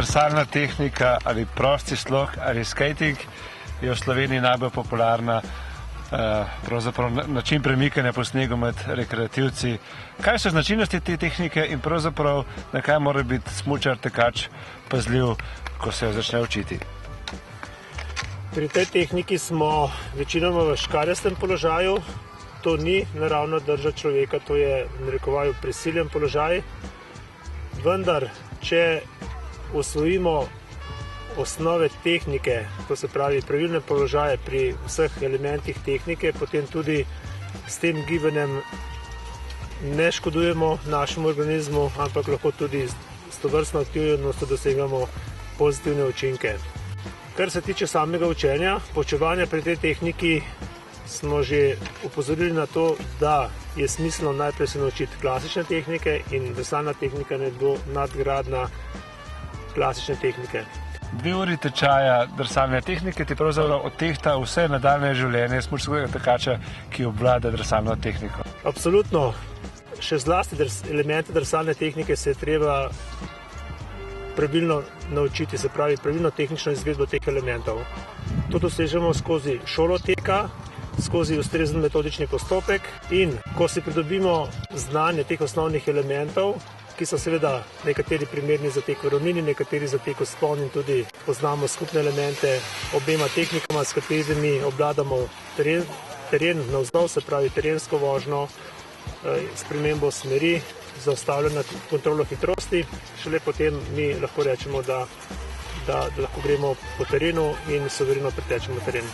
drsalna tehnika ali prosti slog ali skating je v Sloveniji najbolj popularna način premikanja po snegu med rekreativci. Kaj so značilnosti te tehnike in pravzaprav na kaj mora biti smučar, tekač pazljiv, ko se jo začne učiti? Pri tej tehniki smo večinoma v škarjastem položaju. To ni naravna drža človeka, to je v narekovaju prisiljen položaj. Vendar, če osvojimo osnove tehnike, to se pravi pravilne položaje pri vseh elementih tehnike, potem tudi s tem gibanjem ne škodujemo našemu organizmu, ampak lahko tudi s tovrstno aktivnostjo dosegamo pozitivne učinke. Kar se tiče samega učenja, poučevanja pri tej tehniki, smo že opozorili na to, da je smiselno najprej se naučiti klasične tehnike in drsalna tehnika ne bo nadgradnja klasične tehnike. 2 uri tečaja drsalne tehnike ti pravzaprav odtehta vse nadaljne življenje smučarskega tekača, ki obvlada drsalno tehniko. Absolutno. Še zlasti elemente drsalne tehnike se je treba pravilno naučiti, se pravi pravilno tehnično izvedbo teh elementov. To dosežemo skozi šolo teka, skozi ustrezen metodični postopek in ko si pridobimo znanje teh osnovnih elementov, ki so seveda nekateri primerni za tek v ravnini, nekateri za tek v vzpon in tudi poznamo skupne elemente obema tehnikama, s katerimi obvladamo teren navzdol, se pravi terensko vožnjo, spremembo smeri, zaustavljanje kontrolo hitrosti. Šele potem mi lahko rečemo, da lahko gremo po terenu in suvereno pretečemo teren.